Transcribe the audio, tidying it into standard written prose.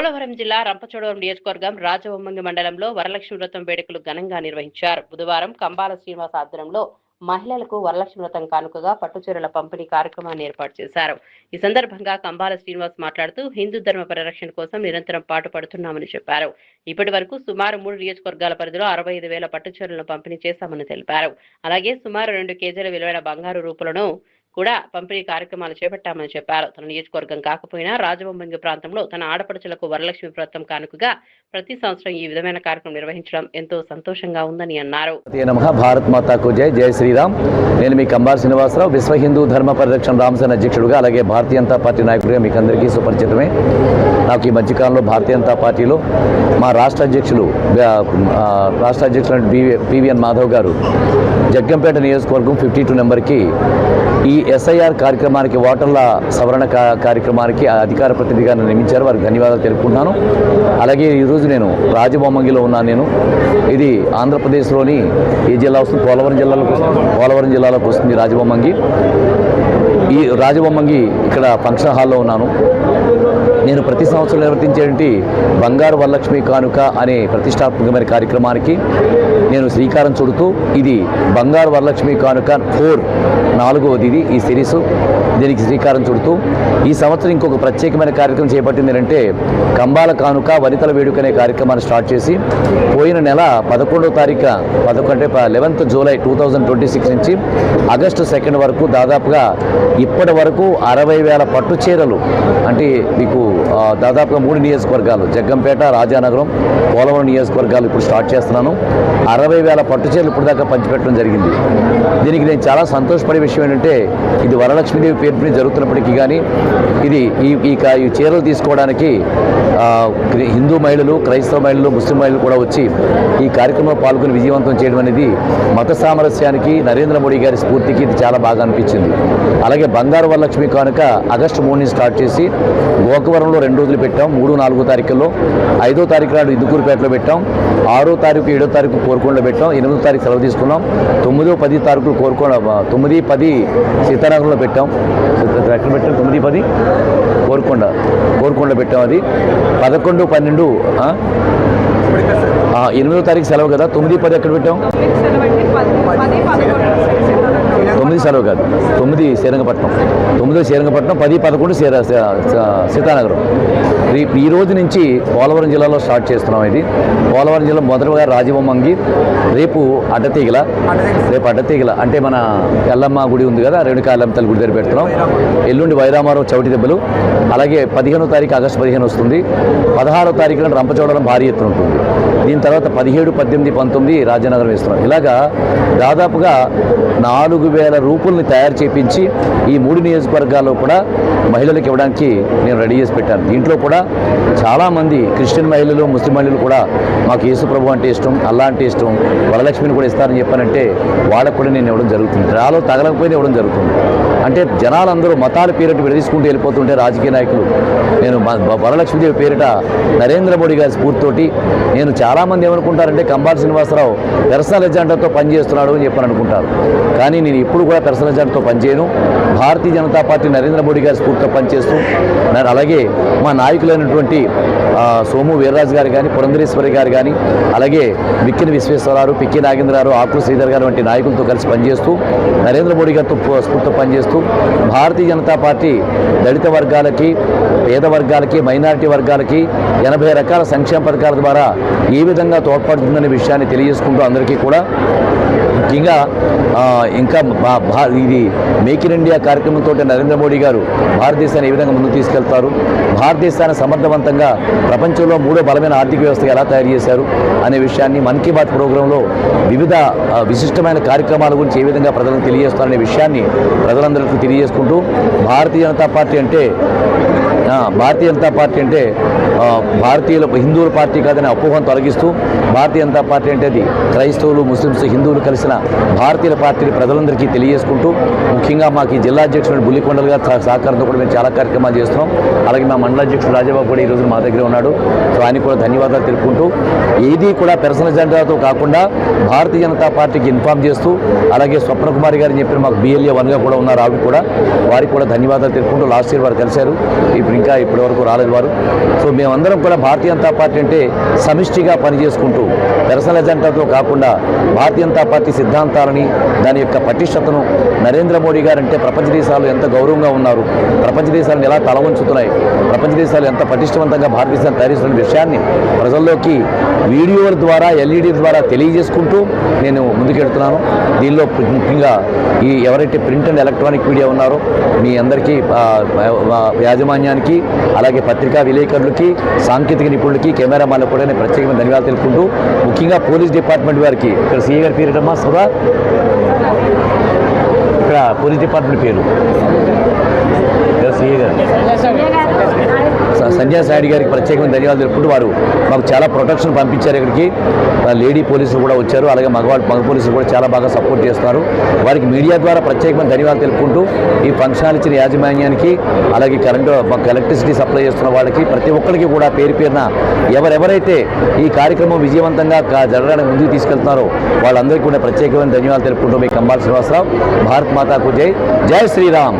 పోలవరం జిల్లా రంపచోడవరం నియోజకవర్గం రాజవొమ్మంగి మండలంలో వరలక్ష్మి వ్రతం వేడుకలు ఘనంగా నిర్వహించారు. బుధవారం కంబాల శ్రీనివాస్ ఆధ్వర్యంలో మహిళలకు వరలక్ష్మి వ్రతం కానుకగా పట్టుచీరల పంపిణీ కార్యక్రమాన్ని ఏర్పాటు చేశారు. ఈ సందర్భంగా కంబాల శ్రీనివాస్ మాట్లాడుతూ హిందూ ధర్మ పరిరక్షణ కోసం నిరంతరం పాటుపడుతున్నామని చెప్పారు. ఇప్పటి వరకు సుమారు 3 నియోజకవర్గాల పరిధిలో 65,000 పట్టుచీరలను పంపిణీ చేశామని తెలిపారు. అలాగే సుమారు 2 కేజీల విలువైన బంగారు రూపులను కూడా పంపిణీ కార్యక్రమాలు చేపట్టామని చెప్పారు. తన నియోజకవర్గం కాకపోయినా రాజవొమ్మంగి ప్రాంతంలో తన ఆడపడుచులకు వరలక్ష్మి వ్రతం కానుకగా ప్రతి సంవత్సరం ఈ విధమైన కార్యక్రమం నిర్వహించడం ఎంతో సంతోషంగా ఉందని అన్నారు. భారత్ మాతాకు జై, జై శ్రీరామ్. నేను మీ కంబాల శ్రీనివాసరావు, విశ్వ హిందూ ధర్మ పరిరక్షణ రామసేన అధ్యక్షుడుగా, అలాగే భారతీయ జనతా పార్టీ నాయకుడిగా మీకు అందరికీ సుపరిచితమే. నాకు ఈ మధ్యకాలంలో భారతీయ జనతా పార్టీలో మా రాష్ట్ర అధ్యక్షులు పివిఎన్ మాధవ్ గారు జగ్గంపేట నియోజకవర్గం 52 నెంబర్కి ఈ ఎస్ఐఆర్ కార్యక్రమానికి, ఓటర్ల సవరణ కార్యక్రమానికి అధికార ప్రతినిధిగా నియమించారు. వారికి ధన్యవాదాలు తెలుపుకుంటున్నాను. అలాగే ఈరోజు నేను రాజవొమ్మంగిలో ఉన్నాను. ఇది ఆంధ్రప్రదేశ్లోని ఈ జిల్లా వస్తుంది, పోలవరం జిల్లాలోకి వస్తుంది రాజవొమ్మంగి. ఈ రాజవొమ్మంగి ఇక్కడ ఫంక్షన్ హాల్లో ఉన్నాను. నేను ప్రతి సంవత్సరం నిర్వర్తించేటువంటి బంగారు వరలక్ష్మి కానుక అనే ప్రతిష్టాత్మకమైన కార్యక్రమానికి నేను శ్రీకారం చుడుతూ, ఇది బంగారు వరలక్ష్మి కానుక 4వది ఇది ఈ సిరీస్. దీనికి శ్రీకారం చుడుతూ ఈ సంవత్సరం ఇంకొక ప్రత్యేకమైన కార్యక్రమం చేపట్టింది ఏంటంటే కంబాల కానుక వనితల వేడుక అనే కార్యక్రమాన్ని స్టార్ట్ చేసి పోయిన నెల 11వ తారీఖు 11th జూలై 2026 నుంచి ఆగస్టు 2 వరకు దాదాపుగా ఇప్పటి వరకు 60,000 పట్టు చీరలు, అంటే మీకు దాదాపుగా 3 నియోజకవర్గాలు జగ్గంపేట, రాజానగరం, పోలవరం నియోజకవర్గాలు ఇప్పుడు స్టార్ట్ చేస్తున్నాను. 60,000 పట్టు చీరలు ఇప్పుడు దాకా పంచిపెట్టడం జరిగింది. దీనికి నేను చాలా సంతోషపడే విషయం ఏంటంటే ఇది వరలక్ష్మీదేవి పేరు మీద జరుగుతున్నప్పటికీ కానీ ఇది ఈ చీరలు తీసుకోవడానికి హిందూ మహిళలు, క్రైస్తవ మహిళలు, ముస్లిం మహిళలు కూడా వచ్చి ఈ కార్యక్రమంలో పాల్గొని విజయవంతం చేయడం అనేది మత సామరస్యానికి, నరేంద్ర మోడీ గారి స్ఫూర్తికి ఇది చాలా బాగా అనిపించింది. అలాగే బంగారు వరలక్ష్మి కానుక ఆగస్టు 3 నుంచి స్టార్ట్ చేసి గోకవరంలో 2 రోజులు పెట్టాం. 3, 4 తారీఖుల్లో, 5వ తారీఖు నాడు ఇందుకూరుపేటలో పెట్టాం. 6వ తారీఖు, 7వ తారీఖు కోరుకొండలో పెట్టాం. 8వ తారీఖు సెలవు తీసుకున్నాం. 9, 10 తారీఖులు 9, 10 సీతానగరంలో పెట్టాం. ఎక్కడ పెట్టాం? 9, 10 కోరుకొండ పెట్టాం. అది 11, 12 8వ తారీఖు సెలవు కదా. 9, 10 ఎక్కడ పెట్టాం? 9 సెలవు కాదు, 9 శ్రీరంగపట్నం, 10 11 సీతానగరం. ఈ రోజు నుంచి పోలవరం జిల్లాలో స్టార్ట్ చేస్తున్నాం. ఇది పోలవరం జిల్లా మొదటగా రాజవొమ్మంగి, రేపు అడ్డతీగల అంటే మన ఎల్లమ్మ గుడి ఉంది కదా, రేణుకా ఎల్లమ్మ తల్లి గుడి దగ్గర పెడుతున్నాం. ఎల్లుండి వైరామారం చవిటి దెబ్బలు. అలాగే 15వ తారీఖు ఆగస్టు 15 వస్తుంది. 16వ తారీఖున రంపచోడవరం భారీ ఎత్తున ఉంటుంది. దీని తర్వాత 17, 18, 19 రాజానగరం వేస్తున్నాం. ఇలాగా దాదాపుగా 4,000 రూపుల్ని తయారు చేయించి ఈ 3 నియోజకవర్గాల్లో కూడా మహిళలకు ఇవ్వడానికి నేను రెడీ చేసి పెట్టాను. దీంట్లో కూడా చాలామంది క్రిస్టియన్ మహిళలు, ముస్లిం మహిళలు కూడా మాకు యేసుప్రభు అంటే ఇష్టం, అల్లా అంటే ఇష్టం, వరలక్ష్మిని కూడా ఇస్తారని చెప్పానంటే వాళ్ళకు కూడా నేను ఇవ్వడం జరుగుతుంది. రాలో తగలకపోయినా ఇవ్వడం జరుగుతుంది. అంటే జనాలందరూ మతాల పేరిట విడదీసుకుంటూ వెళ్ళిపోతుంటే రాజకీయ నాయకులు, నేను వరలక్ష్మీదేవి పేరిట నరేంద్ర మోడీ గారి స్ఫూర్తితోటి, నేను చాలామంది ఏమనుకుంటారంటే కంబాల శ్రీనివాసరావు పర్సనల్ ఎజెండాతో పనిచేస్తున్నాడు అని చెప్పని అనుకుంటారు. కానీ నేను ఇప్పుడు కూడా పర్సనల్ ఎజెండాతో పనిచేయను. భారతీయ జనతా పార్టీ నరేంద్ర మోడీ గారి స్ఫూర్తితో పనిచేస్తూ, అలాగే మా నాయకులైనటువంటి సోము వీర్రాజు గారు కానీ, పురంధరేశ్వరి గారు కానీ, అలాగే విక్కిన విశ్వేశ్వరరావు, పిక్కి నాగేంద్రరావు, ఆకుల శ్రీధర్ గారు వంటి నాయకులతో కలిసి పనిచేస్తూ, నరేంద్ర మోడీ గారితో స్ఫూర్తితో పనిచేస్తూ భారతీయ జనతా పార్టీ దళిత వర్గాలకి, పేద వర్గాలకి, మైనారిటీ వర్గాలకి 80 రకాల సంక్షేమ పథకాల ద్వారా ఏ విధంగా తోడ్పడుతుందనే విషయాన్ని తెలియజేసుకుంటూ అందరికీ కూడా ముఖ్యంగా ఇంకా ఇది మేక్ ఇన్ ఇండియా కార్యక్రమంతో నరేంద్ర మోడీ గారు భారతదేశాన్ని ఏ విధంగా ముందుకు తీసుకెళ్తారు, భారతదేశాన్ని సమర్థవంతంగా ప్రపంచంలో 3వ బలమైన ఆర్థిక వ్యవస్థ ఎలా తయారు చేశారు అనే విషయాన్ని మన్ కీ బాత్ ప్రోగ్రాంలో వివిధ విశిష్టమైన కార్యక్రమాల గురించి ఏ విధంగా ప్రజలకు తెలియజేస్తారనే విషయాన్ని ప్రజలందరికీ తెలియజేసుకుంటూ భారతీయ జనతా పార్టీ అంటే భారతీయుల హిందువుల పార్టీ కాదని అపోహను తొలగిస్తూ భారతీయ జనతా పార్టీ అంటే అది క్రైస్తవులు, ముస్లిమ్స్, హిందువులు కలిసిన భారతీయుల పార్టీని ప్రజలందరికీ తెలియజేసుకుంటూ, ముఖ్యంగా మాకు ఈ జిల్లా అధ్యక్షుడు బుల్లికొండల గారి సహకారంతో కూడా మేము చాలా కార్యక్రమాలు చేస్తున్నాం. అలాగే మా మండల అధ్యక్షుడు రాజాబాబు కూడా ఈరోజు మా దగ్గర ఉన్నాడు. సో ఆయనకు కూడా ధన్యవాదాలు తెలుపుకుంటూ, ఏది కూడా పర్సనల్ ఎజెండాతో కాకుండా భారతీయ జనతా పార్టీకి ఇన్ఫార్మ్ చేస్తూ, అలాగే స్వప్న కుమారి గారిని చెప్పిన మాకు BLA 1గా కూడా ఉన్నారు, ఆవిడ కూడా వారికి కూడా ధన్యవాదాలు తెలుపుకుంటూ లాస్ట్ ఇయర్ వారు కలిశారు. ఇప్పుడు ఇంకా ఇప్పటివరకు రాలేదు వారు. సో మేమందరం కూడా భారతీయ జనతా పార్టీ అంటే సమిష్టిగా పనిచేసుకుంటూ పర్సనల్ ఎజెండాతో కాకుండా భారతీయ జనతా పార్టీ సిద్ధాంతాలని దాని యొక్క పటిష్టతను నరేంద్ర మోడీ గారు అంటే ప్రపంచ దేశాలు ఎంత గౌరవంగా ఉన్నారు, ప్రపంచ దేశాలను ఎలా తలవంచుతున్నాయి, ప్రపంచ దేశాలు ఎంత పటిష్టవంతంగా భారతదేశాన్ని తయారు చేస్తున్న విషయాన్ని ప్రజల్లోకి వీడియోల ద్వారా ఎల్ఈడి ద్వారా తెలియజేసుకుంటూ నేను ముందుకెడుతున్నాను. దీనిలో ముఖ్యంగా ఈ ఎవరైతే ప్రింట్ అండ్ ఎలక్ట్రానిక్ మీడియా ఉన్నారో మీ అందరికీ యాజమాన్యానికి అలాగే పత్రికా విలేకరులకి సాంకేతిక నిపుణులకి కెమెరామాన్లకు కూడా నేను ప్రత్యేకమైన ధన్యవాదాలు తెలుపుకుంటూ ముఖ్యంగా పోలీస్ డిపార్ట్మెంట్ వారికి ఇక్కడ సీఏ గారి పేరుటమ్మా సుధా, ఇక్కడ పోలీస్ డిపార్ట్మెంట్ పేరు సీఏ గారు సంజయ్ సాయిడి గారికి ప్రత్యేకమైన ధన్యవాదాలు తెలుపుకుంటూ వారు మాకు చాలా ప్రొటెక్షన్ పంపించారు. ఇక్కడికి లేడీ పోలీసులు కూడా వచ్చారు, అలాగే మగ పోలీసులు కూడా చాలా బాగా సపోర్ట్ చేస్తున్నారు. వారికి మీడియా ద్వారా ప్రత్యేకమైన ధన్యవాదాలు తెలుపుకుంటూ ఈ ఫంక్షన్ ఇచ్చిన యాజమాన్యానికి అలాగే ఎలక్ట్రిసిటీ సప్లై చేస్తున్న వాళ్ళకి ప్రతి ఒక్కరికి కూడా పేరు పేరున ఎవరెవరైతే ఈ కార్యక్రమం విజయవంతంగా జరగడానికి ముందుకు తీసుకెళ్తున్నారో వాళ్ళందరికీ కూడా ప్రత్యేకమైన ధన్యవాదాలు తెలుపుకుంటూ మీ కంబాల శ్రీనివాసరావు. భారత్ మాతాకు జై, జై శ్రీరామ్.